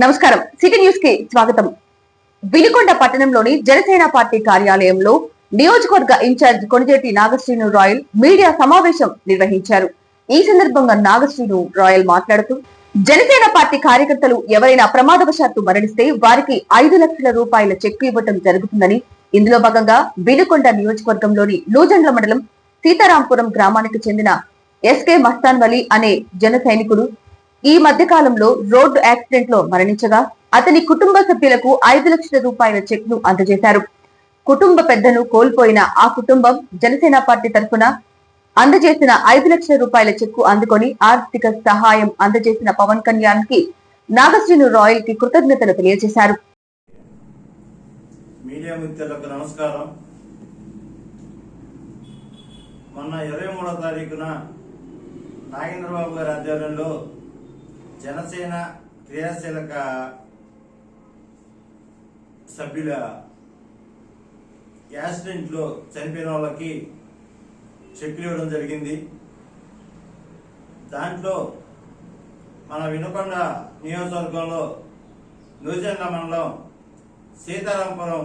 నమస్కారం. City news కి స్వాగతం. వినుకొండ పట్టణంలోని జనసేన పార్టీ కార్యాలయంలో నియోజకవర్గ ఇన్ఛార్జ్ కొణిజేటి నాగశ్రీను రాయల్ మీడియా సమావేశం నిర్వహించారు. ఈ సందర్భంగా నాగశ్రీను రాయల్ మాట్లాడుతూ, జనసేన పార్టీ కార్యకర్తలు ఎవరైనా ప్రమాదవశాత్తు మరణిస్తే వారికి 5 లక్షల రూపాయల చెక్కు ఇవ్వటం జరుగుతుందని, ఇందులో భాగంగా వినుకొండ నియోజకవర్గంలోని నూజండ్ల మండలం సీతారాంపురం గ్రామానికి చెందిన ఎస్కే మస్తాన్ వలి అనే జన సైనికుడు ఈ మధ్య కాలంలో రోడ్డు యాక్సిడెంట్ లో మరణించగా అతని కుటుంబ సభ్యులకు 5 లక్షల రూపాయల చెక్ ను అందజేశారు. కుటుంబ పెద్దను కోల్పోయిన ఆ కుటుంబం జనసేన పార్టీ తరఫున అందజేసిన 5 లక్షల రూపాయల చెక్కు అందుకొని ఆర్థిక సహాయం అందజేసిన పవన్ కళ్యాణ్ కి నాగశ్రీను రాయల్ కి కృతజ్ఞతలు తెలియజేశారు. మీడియా మిత్రులకు నమస్కారం. మొన్న 23వ తారీఖున నాగేంద్రబాబు గారి ఆధ్వర్యంలో జనసేన క్రియాశీలక సభ్యుల యాక్సిడెంట్ లో చనిపోయిన వాళ్ళకి చెక్కులు ఇవ్వడం జరిగింది. దాంట్లో మన వినుకొండ నియోజకవర్గంలో నూజండ్ల మండలం సీతారాంపురం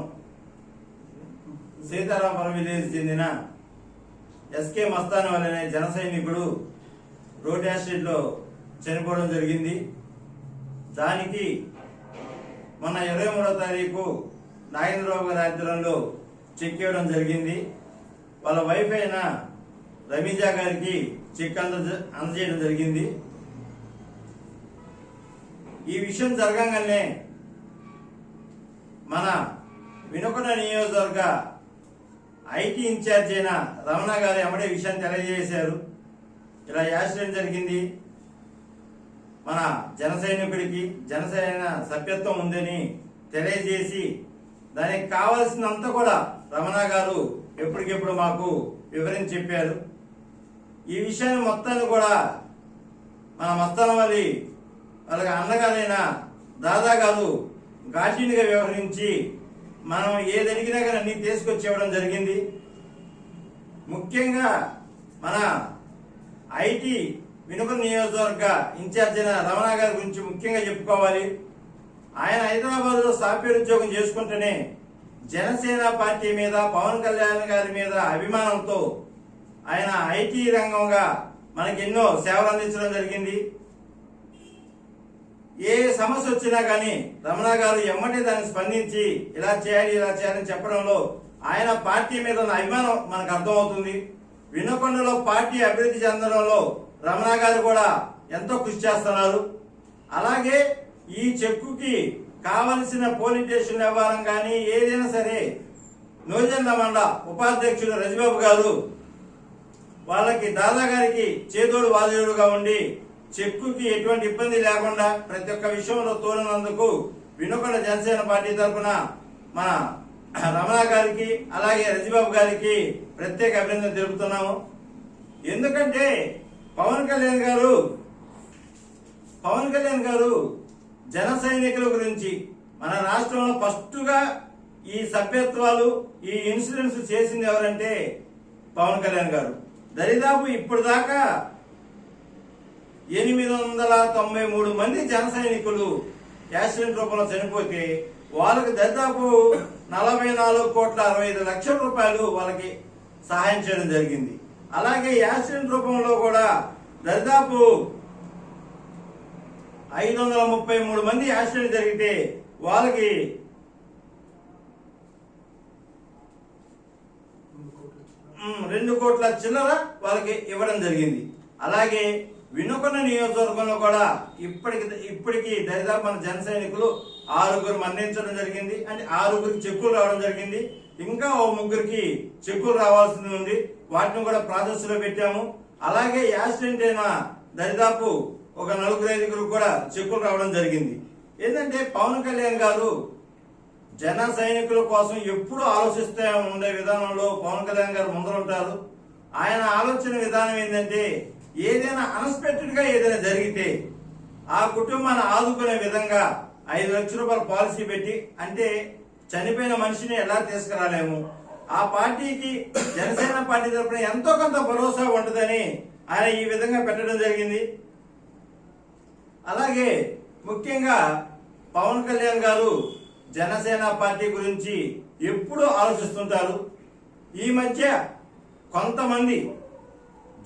విలేజ్ చెందిన ఎస్కే మస్తాన్ వలి అనే జన సైనికుడు రోడ్ యాక్సిడెంట్ లో చనిపోవడం జరిగింది. దానికి మొన్న 23వ తారీఖు నాగేంద్రబాబు గారి ఆధ్వర్యంలో చెక్ ఇవ్వడం జరిగింది. వాళ్ళ వైఫ్ అయిన రమీజా గారికి చెక్ అందజేయడం జరిగింది. ఈ విషయం జరగంగానే మన వినుకొండ నియోజకవర్గ ఐటీ ఇన్ఛార్జ్ అయిన రమణ గారు ఎమ్మడే విషయాన్ని తెలియజేశారు. ఇలా యాక్సిడెంట్ జరిగింది, మన జన సైనికుడికి జనసేన సభ్యత్వం ఉందని తెలియజేసి దానికి కావాల్సినంత కూడా రమణ గారు ఎప్పటికెప్పుడు మాకు వివరించి చెప్పారు. ఈ విషయాన్ని మొత్తాన్ని కూడా మన మస్తాన్ వలి వాళ్ళకి అన్నగారైన దాదా గారు ఘాటీనిగా వ్యవహరించి మనం ఏదడిగినా కానీ అన్ని తీసుకొచ్చి ఇవ్వడం జరిగింది. ముఖ్యంగా మన ఐటీ వినుకొండ నియోజకవర్గ ఇన్ఛార్జ్ అయిన రమణ గారి గురించి ముఖ్యంగా చెప్పుకోవాలి. ఆయన హైదరాబాద్ లో సాఫ్ట్వేర్ ఉద్యోగం చేసుకుంటూనే జనసేన పార్టీ మీద పవన్ కళ్యాణ్ గారి మీద అభిమానంతో ఆయన ఐటీ రంగంగా మనకి ఎన్నో సేవలు అందించడం జరిగింది. ఏ సమస్య వచ్చినా కానీ రమణ గారు ఎమ్మటే దాన్ని స్పందించి ఇలా చేయాలని చెప్పడంలో ఆయన పార్టీ మీద ఉన్న అభిమానం మనకు అర్థమవుతుంది. వినుకొండలో పార్టీ అభివృద్ధి చెందడంలో రమణ గారు కూడా ఎంతో కృషి చేస్తున్నారు. అలాగే ఈ చెక్కుకి కావలసిన పోలీస్ స్టేషన్ వ్యవహారం కానీ ఏదైనా సరే నూజండ్ల మండల ఉపాధ్యక్షుడు రజిబాబు గారు వాళ్ళకి దాదా గారికి చేదోడు వాదోడుగా ఉండి చెక్కుకి ఎటువంటి ఇబ్బంది లేకుండా ప్రతి ఒక్క విషయంలో తోలినందుకు వినుకొండ జనసేన పార్టీ తరఫున మన రమణ గారికి అలాగే రజిబాబు గారికి ప్రత్యేక అభినందన తెలుపుతున్నాము. ఎందుకంటే పవన్ కళ్యాణ్ గారు జన సైనికుల గురించి మన రాష్ట్రంలో ఫస్ట్గా ఈ సభ్యత్వాలు ఈ ఇన్సూరెన్స్ చేసింది ఎవరంటే పవన్ కళ్యాణ్ గారు. దరిదాపు ఇప్పుడు దాకా 893 మంది జన సైనికులు యాక్సిడెంట్ రూపంలో చనిపోతే వాళ్ళకి దాదాపు 44,65,00,000 రూపాయలు వాళ్ళకి సహాయం చేయడం జరిగింది. అలాగే యాక్సిడెంట్ రూపంలో కూడా దాదాపు 533 మంది యాక్సిడెంట్ జరిగితే వాళ్ళకి 2 కోట్ల చిల్లర వాళ్ళకి ఇవ్వడం జరిగింది. అలాగే వినుకొండ నియోజకవర్గంలో కూడా ఇప్పటికి దరిదాపు మన జన సైనికులు 6 మరణించడం జరిగింది. అంటే 6 చెక్కులు రావడం జరిగింది. ఇంకా 3 చెక్కులు రావాల్సింది ఉంది. వాటిని కూడా ప్రాసెస్ లో పెట్టాము. అలాగే యాక్సిడెంట్ అయిన దరిదాపు ఒక 4-5 కూడా చెక్కులు రావడం జరిగింది. ఏంటంటే పవన్ కళ్యాణ్ గారు జన సైనికుల కోసం ఎప్పుడు ఆలోచిస్తూ ఉండే విధానంలో పవన్ కళ్యాణ్ గారు ముందరుంటారు. ఆయన ఆలోచన విధానం ఏంటంటే ఏదైనా అన్ఎక్స్పెక్టెడ్ గా ఏదైనా జరిగితే ఆ కుటుంబాన్ని ఆదుకునే విధంగా 5 లక్షల రూపాయల పాలసీ పెట్టి, అంటే చనిపోయిన మనిషిని ఎలా తీసుకురాలేము, ఆ పార్టీకి జనసేన పార్టీ తరఫున ఎంతో కొంత భరోసా ఉంటుందని ఆయన ఈ విధంగా పెట్టడం జరిగింది. అలాగే ముఖ్యంగా పవన్ కళ్యాణ్ గారు జనసేన పార్టీ గురించి ఎప్పుడూ ఆలోచిస్తుంటారు. ఈ మధ్య కొంతమంది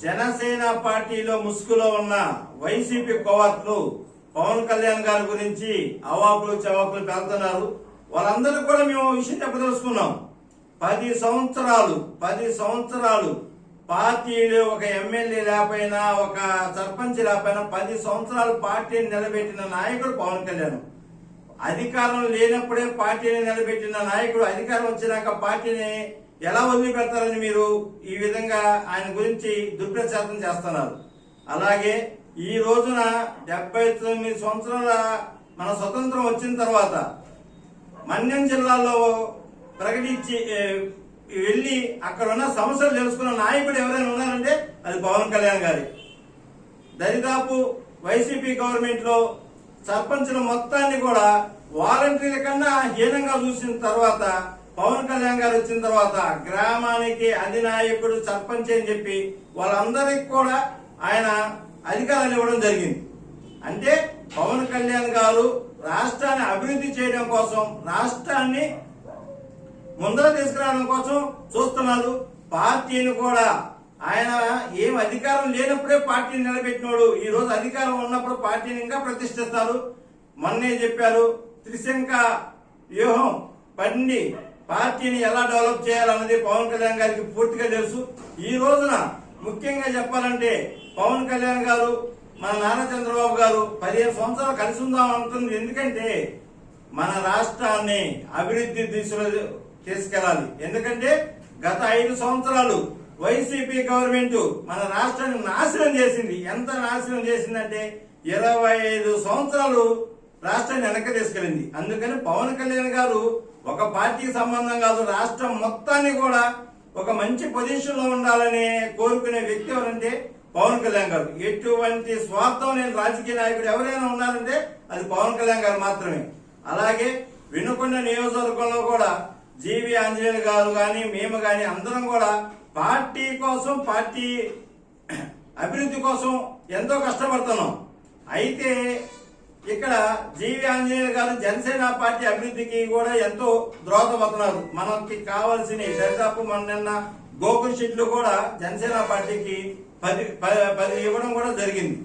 జనసేన పార్టీలో ముసుగులో ఉన్న వైసీపీ కోవాట్లు పవన్ కళ్యాణ్ గారి గురించి అవాకులు చవాకులు పెడుతున్నారు. వాళ్ళందరూ కూడా మేము విషయం చెప్పదలుచుకున్నాం. 10 సంవత్సరాలు పార్టీలో ఒక ఎమ్మెల్యే లేకపోయినా, ఒక సర్పంచ్ లేకపోయినా 10 సంవత్సరాలు పార్టీని నిలబెట్టిన నాయకుడు పవన్ కళ్యాణ్. అధికారం లేనప్పుడే పార్టీని నిలబెట్టిన నాయకుడు అధికారం వచ్చినాక పార్టీని ఎలా వదిలిపెడతారని మీరు ఈ విధంగా ఆయన గురించి దుష్ప్రచారం చేస్తున్నారు. అలాగే ఈ రోజున 79 సంవత్సరాల మన స్వతంత్రం వచ్చిన తర్వాత మన్యం జిల్లాలో ప్రకటించి వెళ్ళి అక్కడ ఉన్న సమస్యలు తెలుసుకున్న నాయకుడు ఎవరైనా ఉన్నారంటే అది పవన్ కళ్యాణ్ గారి. దరిదాపు వైసీపీ గవర్నమెంట్ లో సర్పంచుల మొత్తాన్ని కూడా వాలంటీర్ల కన్నా హీనంగా చూసిన తర్వాత పవన్ కళ్యాణ్ గారు వచ్చిన తర్వాత గ్రామానికి అధినాయకుడు సర్పంచ్ అని చెప్పి వాళ్ళందరికీ కూడా ఆయన అధికారాలు ఇవ్వడం జరిగింది. అంటే పవన్ కళ్యాణ్ గారు రాష్ట్రాన్ని అభివృద్ధి చేయడం కోసం, రాష్ట్రాన్ని ముందర తీసుకురావడం కోసం చూస్తున్నారు. పార్టీని కూడా ఆయన ఏం అధికారం లేనప్పుడే పార్టీని నిలబెట్టినోడు ఈ రోజు అధికారం ఉన్నప్పుడు పార్టీని ఇంకా ప్రతిష్ఠిస్తారు. మొన్నే చెప్పారు, త్రిశంక వ్యూహం పండి పార్టీని ఎలా డెవలప్ చేయాలన్నది పవన్ కళ్యాణ్ గారికి పూర్తిగా తెలుసు. ఈ రోజున ముఖ్యంగా చెప్పాలంటే పవన్ కళ్యాణ్ గారు మన నారా చంద్రబాబు గారు 15 సంవత్సరాలు కలిసి ఉందాం అంటుంది. ఎందుకంటే మన రాష్ట్రాన్ని అభివృద్ధి దిశలో తీసుకెళ్లాలి. ఎందుకంటే గత 5 సంవత్సరాలు వైసీపీ గవర్నమెంట్ మన రాష్ట్రాన్ని నాశనం చేసింది. ఎంత నాశనం చేసిందంటే 25 సంవత్సరాలు రాష్ట్రాన్ని వెనక్కి తీసుకెళ్ళింది. అందుకని పవన్ కళ్యాణ్ గారు ఒక పార్టీ సంబంధం కాదు, రాష్ట్రం మొత్తాన్ని కూడా ఒక మంచి పొజిషన్ లో ఉండాలని కోరుకునే వ్యక్తి ఎవరంటే పవన్ కళ్యాణ్ గారు. ఎటువంటి స్వార్థం లేని రాజకీయ నాయకుడు ఎవరైనా ఉన్నారంటే అది పవన్ కళ్యాణ్ గారు మాత్రమే. అలాగే వినుకొండ నియోజకవర్గంలో కూడా జీవి ఆంజనేయులు గారు గాని మేము గాని అందరం కూడా పార్టీ కోసం, పార్టీ అభివృద్ధి కోసం ఎంతో కష్టపడుతున్నాం. అయితే ఇక్కడ జీవి ఆంజనేయులు గారు జనసేన పార్టీ అభివృద్ధికి కూడా ఎంతో ద్రోహదపడుతున్నారు. మనకి కావాల్సిన దరిదాపు నిన్న గోకుల్ షీట్లు కూడా జనసేన పార్టీకి 10 ఇవ్వడం కూడా జరిగింది.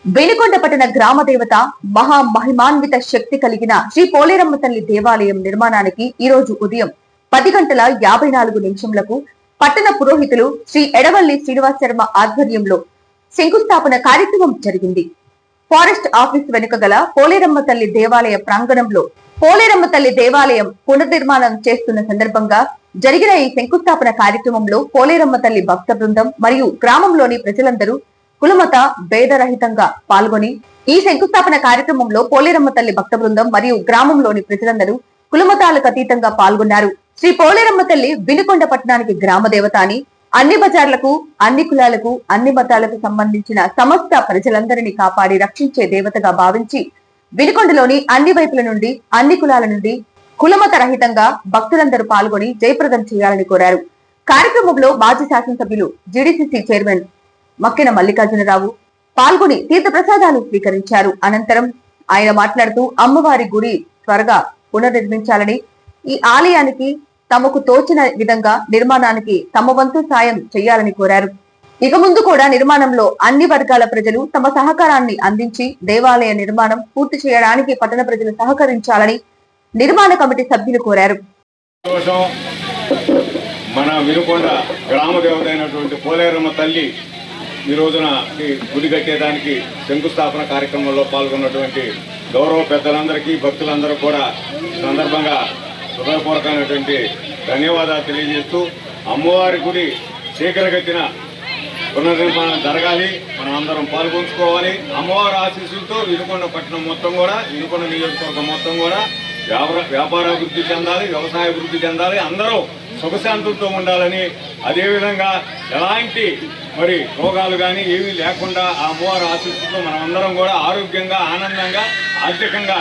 వినుకొండ పట్టణ గ్రామ దేవత మహా మహిమాన్విత శక్తి కలిగిన శ్రీ పోలేరమ్మ తల్లి దేవాలయం నిర్మాణానికి ఈ రోజు ఉదయం 10:54 పట్టణ పురోహితులు శ్రీ ఎడవల్లి శ్రీనివాస్ శర్మ ఆధ్వర్యంలో శంకుస్థాపన కార్యక్రమం జరిగింది. ఫారెస్ట్ ఆఫీస్ వెనుక గల పోలేరమ్మ తల్లి దేవాలయ ప్రాంగణంలో పోలేరమ్మ తల్లి దేవాలయం పునర్నిర్మాణం చేస్తున్న సందర్భంగా జరిగిన ఈ శంకుస్థాపన కార్యక్రమంలో పోలేరమ్మ తల్లి భక్త బృందం మరియు గ్రామంలోని ప్రజలందరూ కులమత భేదరహితంగా పాల్గొని ఈ శంకుస్థాపన కార్యక్రమంలో పోలేరమ్మ తల్లి భక్త బృందం మరియు గ్రామంలోని ప్రజలందరూ కులమతాలకు అతీతంగా పాల్గొన్నారు. శ్రీ పోలేరమ్మ తల్లి వినుకొండ పట్టణానికి గ్రామ దేవత అని, అన్ని బజార్లకు, అన్ని కులాలకు, అన్ని మతాలకు సంబంధించిన సమస్త ప్రజలందరినీ కాపాడి రక్షించే దేవతగా భావించి వినుకొండలోని అన్ని వైపుల నుండి, అన్ని కులాల నుండి కులమత రహితంగా భక్తులందరూ పాల్గొని జయప్రదం చేయాలని కోరారు. కార్యక్రమంలో మాజీ శాసనసభ్యులు జీడీసీసీ చైర్మన్ మక్కెన మల్లికార్జునరావు పాల్గొని తీర్థ ప్రసాదాలు స్వీకరించారు. అనంతరం ఆయన మాట్లాడుతూ అమ్మవారి గుడి త్వరగా పునర్నిర్మించాలని, ఈ ఆలయానికి తమకు తోచిన విధంగా నిర్మాణానికి తమ వంతు సాయం చేయాలని కోరారు. ఇక ముందు కూడా నిర్మాణంలో అన్ని వర్గాల ప్రజలు తమ సహకారాన్ని అందించి దేవాలయ నిర్మాణం పూర్తి చేయడానికి పట్టణ ప్రజలు సహకరించాలని నిర్మాణ కమిటీ సభ్యులు కోరారు. మన వినుకొండ గ్రామ దేవత అయినటువంటి పోలేరమ్మ తల్లి ఈ రోజున గుడి కట్టేదానికి శంకుస్థాపన కార్యక్రమంలో పాల్గొన్నటువంటి గౌరవ పెద్దలందరికీ, భక్తులందరూ కూడా సందర్భంగా హృదయపూర్వకమైనటువంటి ధన్యవాదాలు తెలియజేస్తూ, అమ్మవారి గుడి శీఘ్రగతిన పునర్నిర్మాణం జరగాలి, మనం అందరం పాల్గొంచుకోవాలి. అమ్మవారి ఆశీస్సులతో వినుకొండ పట్టణం మొత్తం కూడా, వినుకొండ నియోజకవర్గం మొత్తం కూడా వ్యాపార అభివృద్ధి చెందాలి, వ్యవసాయ అభివృద్ధి చెందాలి, అందరూ సుఖశాంతులతో ఉండాలని, అదేవిధంగా ఎలాంటి రోగాలు కానీ ఏమీ లేకుండా ఆ అమ్మవారి ఆశీస్సులతో మనం అందరం కూడా ఆరోగ్యంగా, ఆనందంగా, ఆర్థికంగా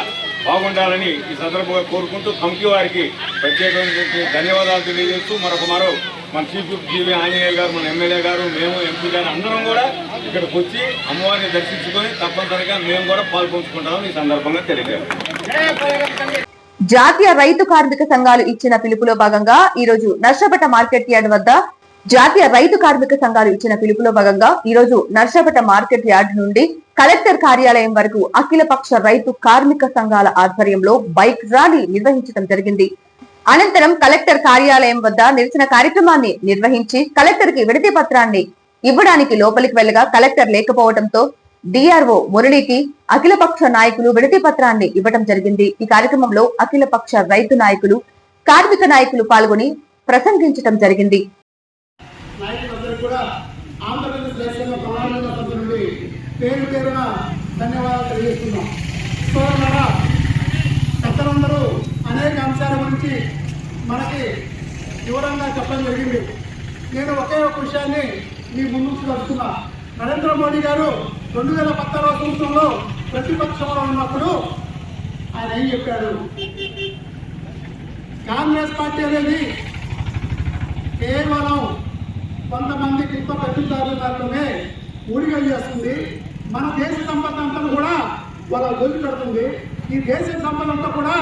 బాగుండాలని ఈ సందర్భంగా కోరుకుంటూ కమిటీ వారికి ప్రత్యేకమైన ధన్యవాదాలు తెలియజేస్తూ మరో మన చీఫ్ జీవి ఆంజనేయులు గారు, మన ఎమ్మెల్యే గారు, మేము ఎంపీ గారు అందరం కూడా ఇక్కడికి వచ్చి అమ్మవారిని దర్శించుకొని తప్పనిసరిగా మేము కూడా పాల్పంచుకుంటామని ఈ సందర్భంగా తెలియజేస్తాం. జాతీయ రైతు కార్మిక సంఘాలు ఇచ్చిన పిలుపులో భాగంగా ఈ రోజు నర్సాపేట మార్కెట్ యార్డ్ వద్ద జాతీయ రైతు కార్మిక సంఘాలు ఇచ్చిన పిలుపులో భాగంగా ఈ రోజు నర్సాపేట మార్కెట్ యార్డ్ నుండి కలెక్టర్ కార్యాలయం వరకు అఖిలపక్ష రైతు కార్మిక సంఘాల ఆధ్వర్యంలో బైక్ ర్యాలీ నిర్వహించడం జరిగింది. అనంతరం కలెక్టర్ కార్యాలయం వద్ద నిరసన కార్యక్రమాన్ని నిర్వహించి కలెక్టర్ కి విడతి పత్రాన్ని ఇవ్వడానికి లోపలికి వెళ్లగా కలెక్టర్ లేకపోవడంతో డిఆర్ఓ మురళికి అఖిలపక్ష నాయకులు విడతి పత్రాన్ని ఇవ్వడం జరిగింది. ఈ కార్యక్రమంలో అఖిలపక్ష రైతు నాయకులు, కార్మిక నాయకులు పాల్గొని ప్రసంగించడం జరిగింది. ధన్యవాదాలు తెలియజేస్తున్నాం. సోదరులారా, పెద్దలందరూ అనేక అంశాల గురించి మనకి వివరంగా చెప్పడం జరిగింది. నేను ఒకే ఒక విషయాన్ని మీ ముందుకు వస్తున్నా. నరేంద్ర మోడీ గారు 2016 సంవత్సరంలో ప్రతిపక్షంలో ఉన్నప్పుడు ఆయన ఏం చెప్పాడు? కాంగ్రెస్ పార్టీ అనేది కేవలం కొంతమంది క్రిత పెట్టుదారుల దాంట్లోనే ఊడిగలు చేస్తుంది. మన దేశ సంపద అంతా కూడా వాళ్ళ గొంతు పెడుతుంది. ఈ దేశ సంపద అంతా కూడా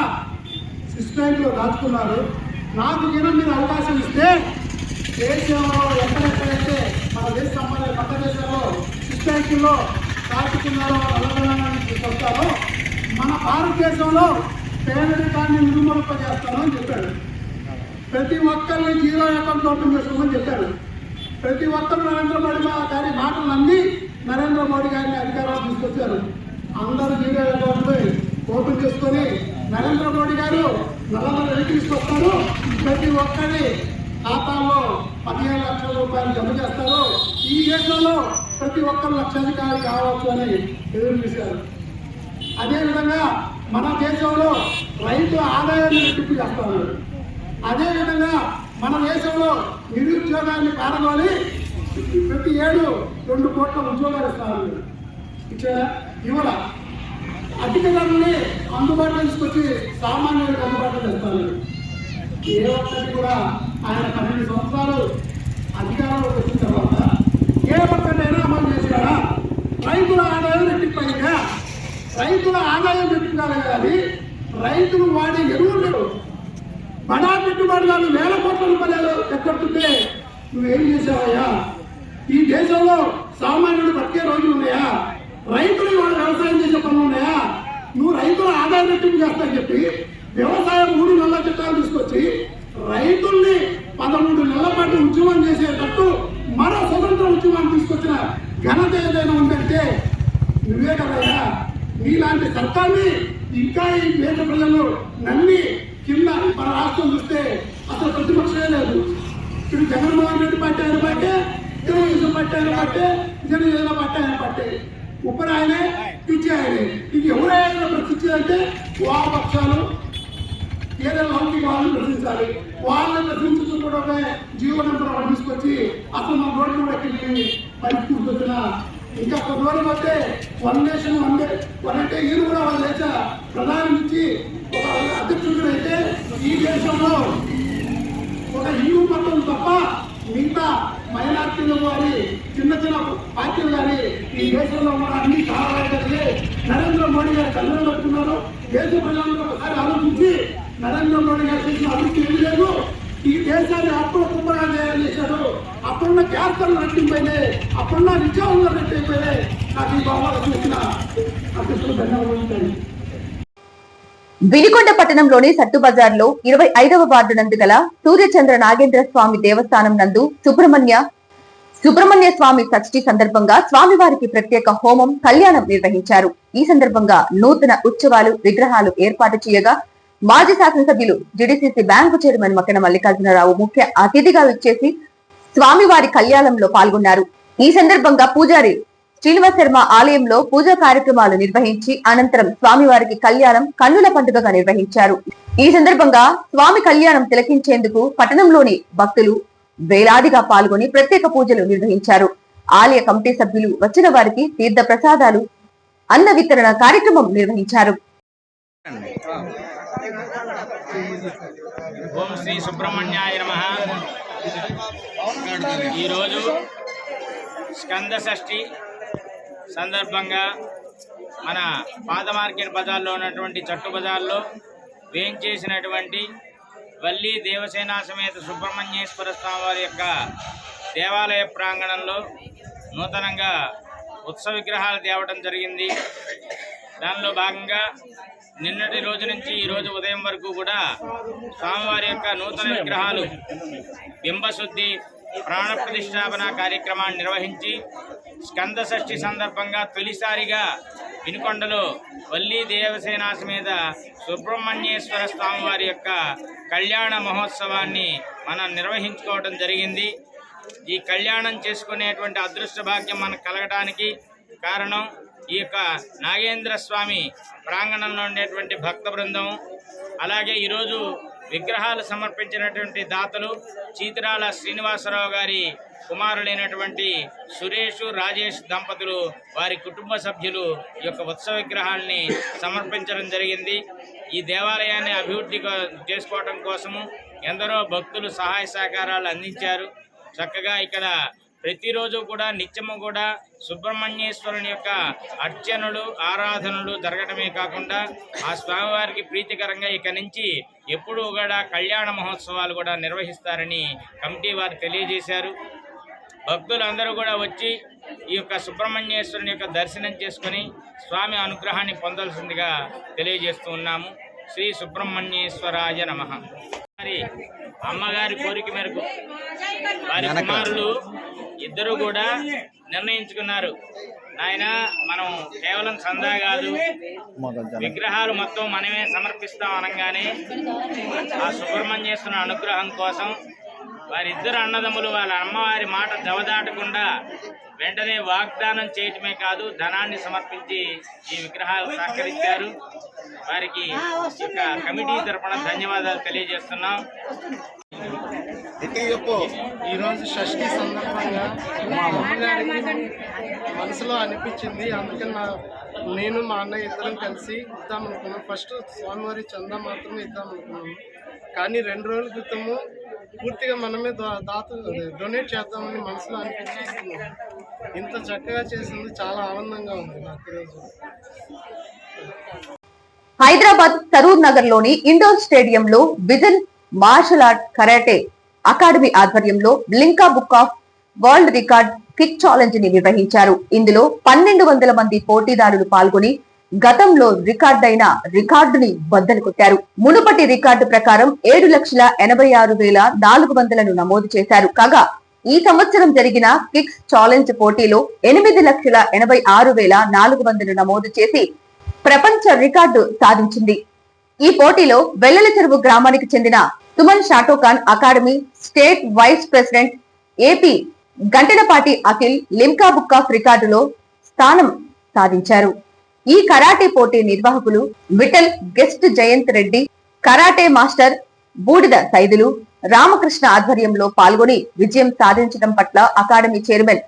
సిస్టంలో దాచుకున్నారు. నాకు జనం మీరు అవకాశం ఇస్తే దేశంలో ఎక్కడెక్కడైతే మన దేశ సంపద పక్క దేశాల్లో సిస్టంలో దాచుకున్నారో నల్లధనాన్ని తీసుకొస్తారో మన భారతదేశంలో పేదరికాన్ని నిర్మూలింపజేస్తాను అని చెప్పాడు. ప్రతి ఒక్కరిని జీరో అకౌంట్ ఓపెన్ చేసుకోమని చెప్పారు. ప్రతి ఒక్కరు నరేంద్ర మోడీ గారి మాటలు నమ్మి నరేంద్ర మోడీ గారిని అధికారాలు తీసుకొచ్చారు. అందరూ జీరో అకౌంట్ ఓపెన్ చేసుకొని నరేంద్ర మోడీ గారు నల్లధనం తీసుకొస్తారు. ప్రతి ఒక్కరి ఖాతాలో 15 లక్షల రూపాయలు జమ చేస్తారు. ఈ దేశంలో ప్రతి ఒక్కరు లక్షాధికారి కావచ్చు అని ఎదురు చూశారు. అదేవిధంగా మన దేశంలో రైతు ఆదాయాన్ని రెట్టింపు చేస్తున్నారు. అదేవిధంగా మన దేశంలో నిరుద్యోగాన్ని పారగొని ప్రతి ఏడు 2 కోట్ల ఉద్యోగాలు ఇస్తారు. ఇచ్చే యువత అధిక ధరల్ని అందుబాటులో తీసుకొచ్చి సామాన్యులకు అందుబాటులో తెస్తారు. ఏ ఒక్కటి కూడా ఆయన 12 సంవత్సరాలు అధికారంలోకి వచ్చిన తర్వాత ఏ ఒక్కటైనా అమలు చేశారా? రైతుల ఆదాయం రెట్టింపైగా రైతుల ఆదాయం రెట్టించాలి కానీ రైతులు వాడే ఎరువులు బడా పెట్టుబడులు వేల కోట్ల రూపాయలు ఎక్కడుంటే నువ్వేం చేసావయ్యా? ఈ దేశంలో సామాన్యుడు బతికే రోజులు ఉన్నాయా? రైతులు వాళ్ళు వ్యవసాయం చేసే పనులు ఉన్నాయా? నువ్వు రైతుల ఆదాయం రెట్టింపు చేస్తానని చెప్పి వ్యవసాయం 3 నెలల చట్టాలు తీసుకొచ్చి రైతుల్ని 13 నెలల పాటు ఉద్యమం చేసేటట్టు మరో స్వతంత్ర ఉద్యమాన్ని తీసుకొచ్చిన ఘనత ఏదైనా ఉందంటే నువ్వే కదయ్యా. నీలాంటి సర్కార్ని ఇంకా ఈ దేశ ప్రజలు నమ్మి కింద మన రాష్ట్రం చూస్తే అసలు ప్రతిపక్షమే లేదు. ఇప్పుడు జగన్మోహన్ రెడ్డి పార్టీ ఆయన పట్టే, తెలుగుదేశం పార్టీ ఆయన పట్టే, జనసేన పార్టీ ఆయన పట్టే, ఉప్పని ఆయనే, పిచ్చి ఆయనే. ఇది ఎవరైనా ప్రశ్నించాలంటే వామపక్షాలు ఏదైనా లౌకిక వాళ్ళని ప్రశ్నించాలి. వాళ్ళని ప్రశ్నించుకుంటే జీవనం తీసుకొచ్చి అసలు మన రోడ్లు కూడా పైకి తీసుకొచ్చిన ఇంకా కొన్ని రోజులు వస్తే 1 నేషన్ 1 డే అంటే ఈయన కూడా వాళ్ళ దేశ ప్రధాని నుంచి ఒక అధ్యక్షుడు అయితే ఈ దేశంలో ఒక హిందూ మతం తప్ప మిగతా మైనార్టీలు వారి చిన్న పార్టీలు కానీ ఈ దేశంలో ఉన్న అన్ని కావాలి. నరేంద్ర మోడీ గారు కళ్ళు పెట్టుకున్నారు. దేశ ప్రజలందరూ ఒకసారి ఆలోచించి నరేంద్ర మోడీ గారు చేసిన అభివృద్ధి ఏమి లేదు. ఈ దేశాన్ని అప్పుడు కుప్పగా చేశాడు. అప్పుడున్న గ్యాస్ ధరలు రెట్టింపోయినాయి, అప్పుడున్న నిత్యావసరాలు రెట్టింపోయినాయి. నాకు ఈ భావాలు చూసిన అధ్యక్షులు ధన్యవాదాలు. వినుకొండ పట్టణంలోని సట్టు బజార్లో 25వ వార్డు నందు గల సూర్యచంద్ర నాగేంద్ర స్వామి దేవస్థానం నందు సుబ్రహ్మణ్య స్వామి షష్ఠి సందర్భంగా స్వామివారికి ప్రత్యేక హోమం, కళ్యాణం నిర్వహించారు. ఈ సందర్భంగా నూతన ఉత్సవాలు, విగ్రహాలు ఏర్పాటు చేయగా మాజీ శాసనసభ్యులు జిడిసిసి బ్యాంకు చైర్మన్ మక్కన మల్లికార్జునరావు ముఖ్య అతిథిగా విచ్చేసి స్వామివారి కళ్యాణంలో పాల్గొన్నారు. ఈ సందర్భంగా పూజారి శ్రీనివాస్ శర్మ ఆలయంలో పూజా కార్యక్రమాలు నిర్వహించి అనంతరం స్వామివారికి కళ్యాణం కన్నుల పండుగగా నిర్వహించారు. ఈ సందర్భంగా స్వామి కళ్యాణం తిలకించేందుకు పట్టణంలోని భక్తులు వేలాదిగా పాల్గొని ప్రత్యేక పూజలు నిర్వహించారు. ఆలయ కమిటీ సభ్యులు వచ్చిన వారికి తీర్థ ప్రసాదాలు, అన్న వితరణ కార్యక్రమం నిర్వహించారు. ఓం శ్రీ సుబ్రహ్మణ్యాయ నమః. ఈరోజు స్కంద షష్ఠి సందర్భంగా మన పాత మార్కెట్ బజార్లో ఉన్నటువంటి చట్టు బజార్లో వేయించేసినటువంటి వల్లి దేవసేన సమేత సుబ్రహ్మణ్యేశ్వర స్వామి వారి యొక్క దేవాలయ ప్రాంగణంలో నూతనంగా ఉత్సవ విగ్రహాలు తేవడం జరిగింది. దానిలో భాగంగా నిన్నటి రోజు నుంచి ఈ రోజు ఉదయం వరకు కూడా స్వామివారి యొక్క నూతన విగ్రహాలు బింబశుద్ధి ప్రాణ ప్రతిష్టాపన కార్యక్రమాన్ని నిర్వహించి స్కంద షష్ఠి సందర్భంగా తొలిసారిగా వినుకొండలో వల్లి దేవసేన సమేత సుబ్రహ్మణ్యేశ్వర స్వామివారి యొక్క కళ్యాణ మహోత్సవాన్ని మనం నిర్వహించుకోవడం జరిగింది. ఈ కళ్యాణం చేసుకునేటువంటి అదృష్ట భాగ్యం మనకు కలగడానికి కారణం ఈ యొక్క నాగేంద్ర స్వామి ప్రాంగణంలో ఉండేటువంటి భక్త బృందం, అలాగే ఈరోజు విగ్రహాలు సమర్పించినటువంటి దాతలు చీతిరాల శ్రీనివాసరావు గారి కుమారులైనటువంటి సురేష్ రాజేష్ దంపతులు వారి కుటుంబ సభ్యులు ఈ యొక్క ఉత్సవ విగ్రహాలని సమర్పించడం జరిగింది. ఈ దేవాలయాన్ని అభివృద్ధి చేసుకోవడం కోసము ఎందరో భక్తులు సహాయ సహకారాలు అందించారు. చక్కగా ఇక్కడ ప్రతిరోజు కూడా నిత్యము కూడా సుబ్రహ్మణ్యేశ్వరుని యొక్క అర్చనలు ఆరాధనలు జరగడమే కాకుండా ఆ స్వామివారికి ప్రీతికరంగా ఇక నుంచి ఎప్పుడూ కూడా కళ్యాణ మహోత్సవాలు కూడా నిర్వహిస్తారని కమిటీ వారు తెలియజేశారు. భక్తులందరూ కూడా వచ్చి ఈ యొక్క సుబ్రహ్మణ్యేశ్వరుని యొక్క దర్శనం చేసుకుని స్వామి అనుగ్రహాన్ని పొందాల్సిందిగా తెలియజేస్తూ ఉన్నాము. శ్రీ సుబ్రహ్మణ్యేశ్వరాయ నమః. మరి అమ్మగారి కోరిక మేరకు వారి కుమారులు ఇద్దరు కూడా నిర్ణయించుకున్నారు, నాయన మనం కేవలం చందా కాదు విగ్రహాలు మొత్తం మనమే సమర్పిస్తాం అనగానే ఆ సుబ్రహ్మణ్యేశ్వరుని అనుగ్రహం కోసం వారిద్దరు అన్నదమ్ములు వాళ్ళ అమ్మవారి మాట జవదాటకుండా వెంటనే వాగ్దానం చేయటమే కాదు ధనాన్ని సమర్పించి ఈ విగ్రహాలు సహకరించారు. వారికి యొక్క కమిటీ తరపున ధన్యవాదాలు తెలియజేస్తున్నాం. ఈరోజు షష్ఠి సందర్భంగా మా అమ్మగారికి మనసులో అనిపించింది, అందుకని నేను మా అన్నయ్య ఇద్దరం కలిసి ఇద్దామనుకున్నాం. ఫస్ట్ స్వామివారి చందా మాత్రమే ఇద్దామనుకున్నాము, కానీ 2 రోజుల క్రితము పూర్తిగా మనమే డొనేట్ చేద్దామని మనసులో అనిపించి ఇంత చక్కగా చేసింది చాలా ఆనందంగా ఉంది నాకు ఈరోజు. హైదరాబాద్ సరూర్ నగర్ లోని ఇండోర్ స్టేడియంలో vision martial art karate academy ఆధ్వర్యంలో Limca book of world record kick challenge ని నిర్వహించారు. ఇందులో 1200 మంది పోటీదారులు పాల్గొని గతంలో రికార్డైన రికార్డుని బద్దలు కొట్టారు. మునుపటి రికార్డు ప్రకారం 7,86,400 నమోదు చేశారు. కాగా ఈ సంవత్సరం జరిగిన కిక్స్ ఛాలెంజ్ పోటీలో 8,86,400 నమోదు చేసి ప్రపంచ రికార్డు సాధించింది. ఈ పోటీలో వెల్లల చెరువు గ్రామానికి చెందిన Suman Shotokan academy state vice president AP Gantenapati Akhil Limca book of రికార్డులో స్థానం సాధించారు. ఈ కరాటే పోటీ నిర్వాహకులు Vithal guest Jayanth Reddy, karate master Budida Saidulu Ramakrishna ఆధ్వర్యంలో పాల్గొని విజయం సాధించడం పట్ల అకాడమీ చైర్మన్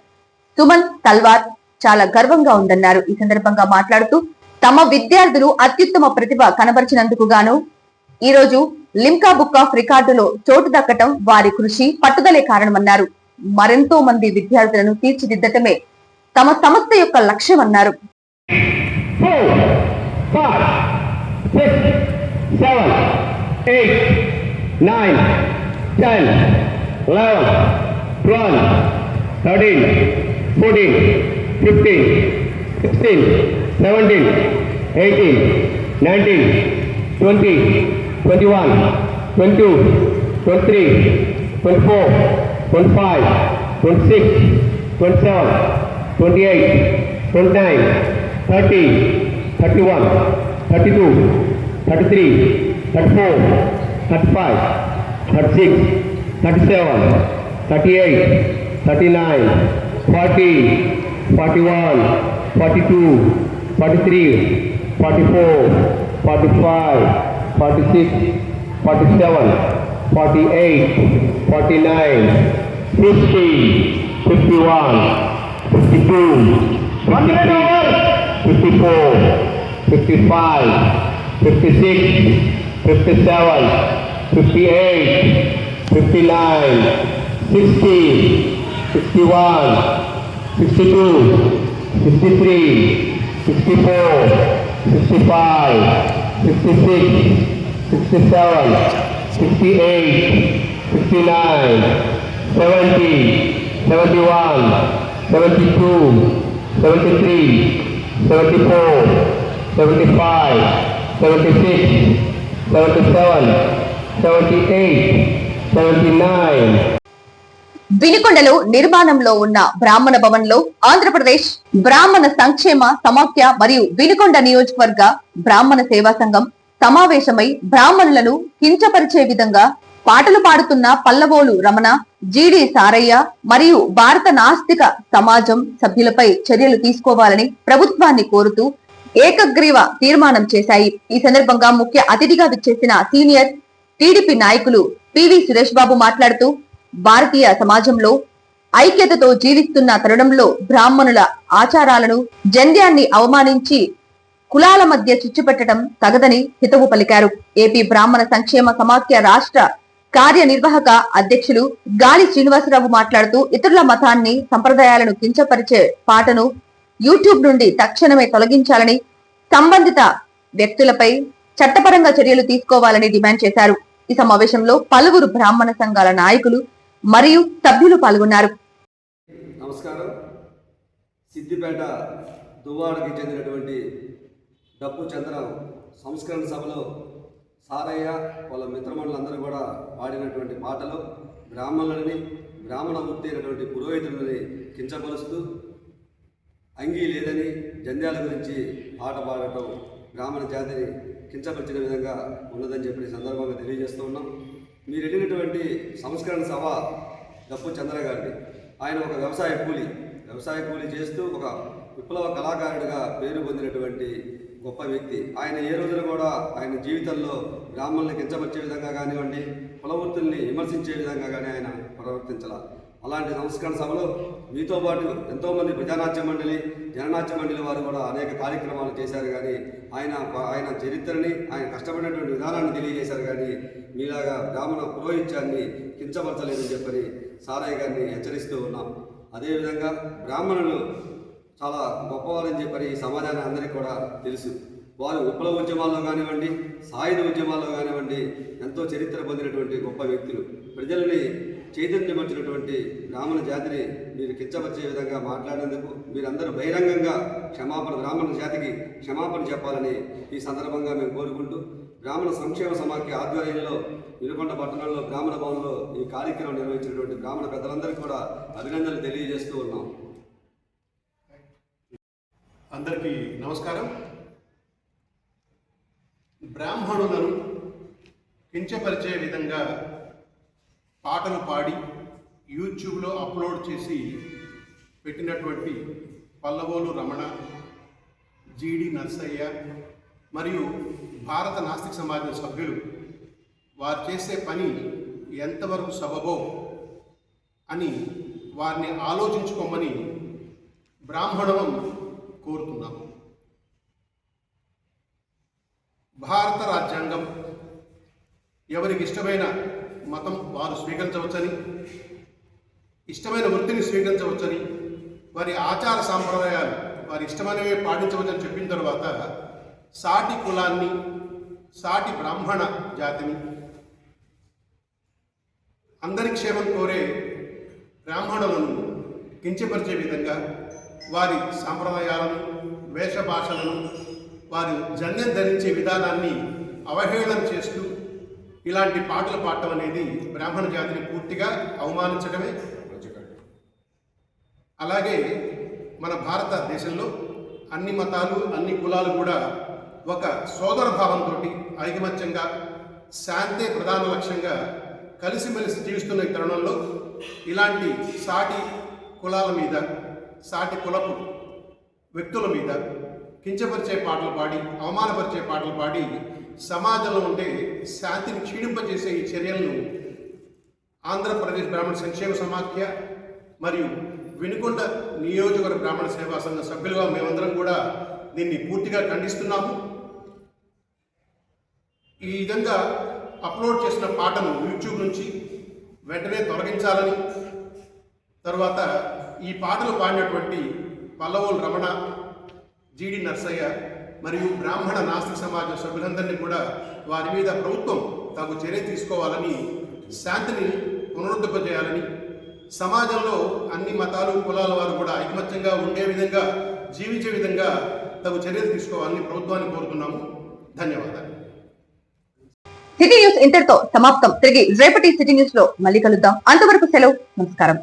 సుమన్ తల్వార్ చాలా గర్వంగా ఉందన్నారు. ఈ సందర్భంగా మాట్లాడుతూ తమ విద్యార్థులు అత్యుత్తమ ప్రతిభ కనబరిచినందుకు గాను ఈ రోజు లింకా బుక్ ఆఫ్ రికార్డులో చోటు దక్కటం వారి కృషి పట్టుదలే కారణమన్నారు. మరెంతో మంది విద్యార్థులను తీర్చిదిద్దటమే తమ సంస్థ యొక్క లక్ష్యమన్నారు. 4, 5, 6, 7, 8, 9, 10, 11, 12, 13, 14, 15, 16, 17, 18, 19, 20, 21, 22, 23, 24, 25, 26, 27, 28, 29, 30, 31, 32, 33, 34, 35, 36, 37, 38, 39, 40, 41, 42, 43, 44, 45, 46, 47, 48, 49, 50, 51, 52, 53, 54, 55, 56, 57, 58, 59, 60, 61, 62, 63, 64, 65, 66, 67, 68, 69, 70, 71, 72, 73, 74, 75, 76, 77, 78, 79. వినుకొండలో నిర్మాణంలో ఉన్న బ్రాహ్మణ భవన్ లో ఆంధ్రప్రదేశ్ బ్రాహ్మణ సంక్షేమ సమాఖ్య మరియు వినుకొండ నియోజకవర్గ బ్రాహ్మణ సేవా సంఘం సమావేశమై బ్రాహ్మణులను కించపరిచే విధంగా పాటలు పాడుతున్న పల్లవోలు రమణ, జీడి సారయ్య మరియు భారత నాస్తిక సమాజం సభ్యులపై చర్యలు తీసుకోవాలని ప్రభుత్వాన్ని కోరుతూ ఏకగ్రీవ తీర్మానం చేశాయి. ఈ సందర్భంగా ముఖ్య అతిథిగా విచ్చేసిన సీనియర్ టీడీపీ నాయకులు పివి సురేష్ బాబు మాట్లాడుతూ భారతీయ సమాజంలో ఐక్యతతో జీవిస్తున్న తరుణంలో బ్రాహ్మణుల ఆచారాలను, జంధ్యాన్ని అవమానించి కులాల మధ్య చిచ్చుపెట్టడం తగదని హితవు పలికారు. ఏపీ బ్రాహ్మణ సంక్షేమ సమాఖ్య రాష్ట్ర కార్యనిర్వాహక అధ్యక్షులు గాలి శ్రీనివాసరావు మాట్లాడుతూ ఇతరుల మతాన్ని, సంప్రదాయాలను కించపరిచే పాటను యూట్యూబ్ నుండి తక్షణమే తొలగించాలని, సంబంధిత వ్యక్తులపై చట్టపరంగా చర్యలు తీసుకోవాలని డిమాండ్ చేశారు. ఈ సమావేశంలో పలువురు బ్రాహ్మణ సంఘాల నాయకులు మరియు సభ్యులు పాల్గొన్నారు. నమస్కారం. సిద్దిపేట దువ్వాడకి చెందినటువంటి డప్పు చంద్రం సంస్కరణ సభలో సారయ్య వాళ్ళ మిత్రమండలందరూ కూడా పాడినటువంటి పాటలు బ్రాహ్మణులని, బ్రాహ్మణ వృత్తి అయినటువంటి పురోహితులని కించపరుస్తూ అంగీ లేదని జంధ్యాల గురించి పాట పాడటం బ్రాహ్మణ జాతిని కించపరిచిన విధంగా ఉన్నదని చెప్పి సందర్భంగా తెలియజేస్తూ ఉన్నాం. మీరు వెళ్ళినటువంటి సంస్కరణ సభ డప్పు చంద్ర గారిని, ఆయన ఒక వ్యవసాయ కూలీ చేస్తూ ఒక విప్లవ కళాకారుడిగా పేరు పొందినటువంటి గొప్ప వ్యక్తి. ఆయన ఏ రోజున కూడా ఆయన జీవితంలో బ్రాహ్మణులను కించపరిచే విధంగా కానివ్వండి, కులవృత్తుల్ని విమర్శించే విధంగా కానీ ఆయన ప్రవర్తించాల. అలాంటి సంస్కరణ సభలో మీతో పాటు ఎంతోమంది ప్రజానాట్య మండలి, జననాట్య మండలి వారు కూడా అనేక కార్యక్రమాలు చేశారు. కానీ ఆయన చరిత్రని, ఆయన కష్టపడినటువంటి విధానాన్ని తెలియజేశారు. కానీ మీలాగా బ్రాహ్మణ పురోహిత్యాన్ని కించపరచలేదని చెప్పని సారయ్య గారిని హెచ్చరిస్తూ ఉన్నాం. అదేవిధంగా బ్రాహ్మణులు చాలా గొప్పవారని చెప్పని ఈ సమాజాన్ని అందరికీ కూడా తెలుసు. వారు విప్లవ ఉద్యమాల్లో కానివ్వండి, సాయుధ ఉద్యమాల్లో కానివ్వండి ఎంతో చరిత్ర పొందినటువంటి గొప్ప వ్యక్తులు. ప్రజలని చైతన్యపరిచినటువంటి బ్రాహ్మణ జాతిని మీరు కించపరిచే విధంగా మాట్లాడేందుకు మీరందరూ బహిరంగంగా బ్రాహ్మణ జాతికి క్షమాపణ చెప్పాలని ఈ సందర్భంగా మేము కోరుకుంటూ, బ్రాహ్మణ సంక్షేమ సమాఖ్య ఆధ్వర్యంలో వినుకొండ పట్టణంలో బ్రాహ్మణ భవన్లో ఈ కార్యక్రమం నిర్వహించినటువంటి బ్రాహ్మణ పెద్దలందరికీ కూడా అభినందనలు తెలియజేస్తూ ఉన్నాం. అందరికీ నమస్కారం. బ్రాహ్మణులను కించపరిచే విధంగా పాటలు పాడి యూట్యూబ్లో అప్లోడ్ చేసి పెట్టినటువంటి పల్లవోలు రమణ, జీడి నర్సయ్య మరియు భారత నాస్తిక సమాజం సభ్యులు వారు చేసే పని ఎంతవరకు సబబో అని వారిని ఆలోచించుకోమని బ్రాహ్మణం కోరుతున్నాము. భారత రాజ్యాంగం ఎవరికి ఇష్టమైన మతం వారు స్వీకరించవచ్చని, ఇష్టమైన వృత్తిని స్వీకరించవచ్చని, వారి ఆచార సాంప్రదాయాలు వారి ఇష్టమైనవే పాటించవచ్చని చెప్పిన తర్వాత సాటి కులాన్ని, సాటి బ్రాహ్మణ జాతిని, అందరి క్షేమం కోరే బ్రాహ్మణులను కించపరిచే విధంగా వారి సాంప్రదాయాలను, వేషభాషలను, వారి జన్యం ధరించే విధానాన్ని అవహేళన చేస్తూ ఇలాంటి పాటలు పాడటం అనేది బ్రాహ్మణ జాతిని పూర్తిగా అవమానించడమే. అలాగే మన భారతదేశంలో అన్ని మతాలు, అన్ని కులాలు కూడా ఒక సోదర భావంతో ఐకమత్యంగా, శాంతే ప్రధాన లక్ష్యంగా కలిసిమెలిసి జీవిస్తున్న ఈ తరుణంలో ఇలాంటి సాటి కులాల మీద, సాటి కులపు వ్యక్తుల మీద కించపరిచే పాటలు పాడి, అవమానపరిచే పాటలు పాడి సమాజంలో ఉండే శాంతిని క్షీణింపజేసే ఈ చర్యలను ఆంధ్రప్రదేశ్ బ్రాహ్మణ సంక్షేమ సమాఖ్య మరియు వినుకొండ నియోజకవర్గ బ్రాహ్మణ సేవా సంఘ సభ్యులుగా మేమందరం కూడా దీన్ని పూర్తిగా ఖండిస్తున్నాము. ఈ విధంగా అప్లోడ్ చేసిన పాటను యూట్యూబ్ నుంచి వెంటనే తొలగించాలని, తర్వాత ఈ పాటలు పాడినటువంటి పల్లవోలు రమణ, జీడి నర్సయ్య మరియు బ్రాహ్మణ నాస్తిక సమాజం సభ్యులందరినీ కూడా వారి మీద ప్రభుత్వం తగు చర్య తీసుకోవాలని, శాంతిని పునరుద్ధరింపజేయాలని, సమాజంలో అన్ని మతాలు కులాల వారు కూడా ఐకమత్యంగా ఉండే విధంగా జీవించే విధంగా తగు చర్యలు తీసుకోవాలని ప్రభుత్వాన్ని కోరుతున్నాము. ధన్యవాదాలు. సిటీ న్యూస్ ఇంతటితో సమాప్తం. తిరిగి రేపటి సిటీ న్యూస్ లో మళ్ళీ కలుద్దాం. అంతవరకు సెలవు. నమస్కారం.